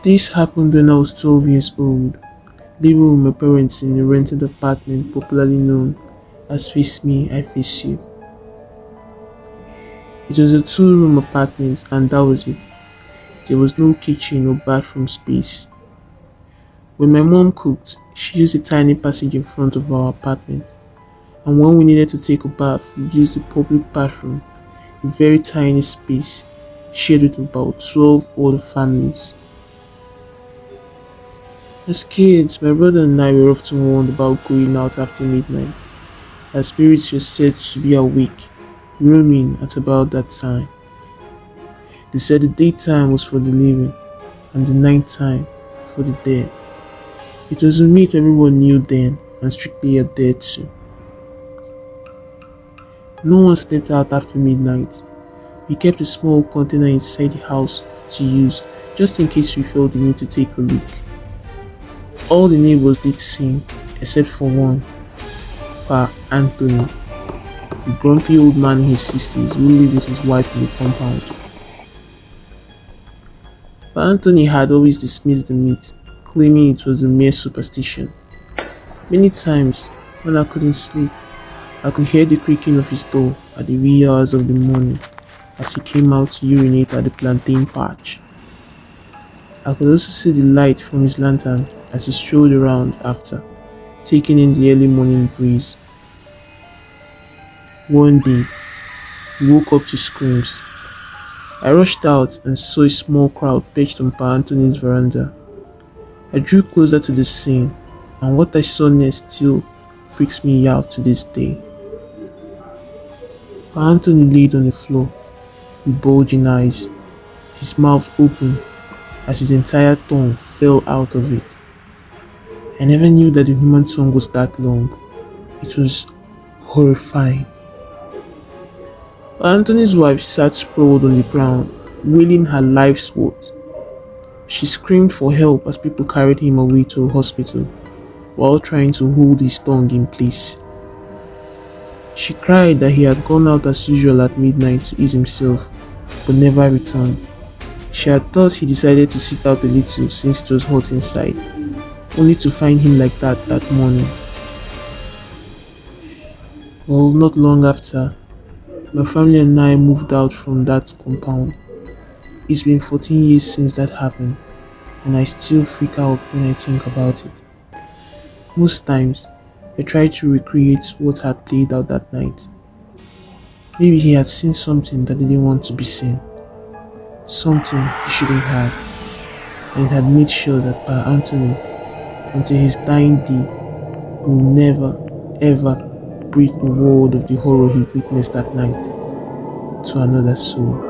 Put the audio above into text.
This happened when I was 12 years old, living with my parents in a rented apartment popularly known as Face Me, I Face You. It was a two-room apartment and that was it. There was no kitchen or bathroom space. When my mom cooked, she used a tiny passage in front of our apartment, and when we needed to take a bath, we used the public bathroom, a very tiny space shared with about 12 other families. As kids, my brother and I were often warned about going out after midnight, as spirits were said to be awake, roaming at about that time. They said the daytime was for the living and the nighttime for the dead. It was a myth everyone knew then and strictly adhered to. No one stepped out after midnight. We kept a small container inside the house to use just in case we felt the need to take a leak. All the neighbors did sing except for one, Pa Anthony, a grumpy old man in his 60s who lived with his wife in the compound. Pa Anthony had always dismissed the myth, claiming it was a mere superstition. Many times, when I couldn't sleep, I could hear the creaking of his door at the wee hours of the morning as he came out to urinate at the plantain patch. I could also see the light from his lantern as he strolled around after, taking in the early morning breeze. One day, he woke up to screams. I rushed out and saw a small crowd perched on Pa Anthony's veranda. I drew closer to the scene, and what I saw next still freaks me out to this day. Pa Anthony laid on the floor with bulging eyes, his mouth open as his entire tongue fell out of it. I never knew that the human tongue was that long. It was horrifying. Pa Anthony's wife sat sprawled on the ground, wailing her life's worth. She screamed for help as people carried him away to a hospital while trying to hold his tongue in place. She cried that he had gone out as usual at midnight to ease himself, but never returned. She had thought he decided to sit out a little since it was hot inside, only to find him like that morning. Well, not long after, my family and I moved out from that compound. It's been 14 years since that happened, and I still freak out when I think about it. Most times, I try to recreate what had played out that night. Maybe he had seen something that didn't want to be seen, something he shouldn't have, and it had made sure that Pa Anthony, until his dying day, will never ever breathe a word of the horror he witnessed that night to another soul.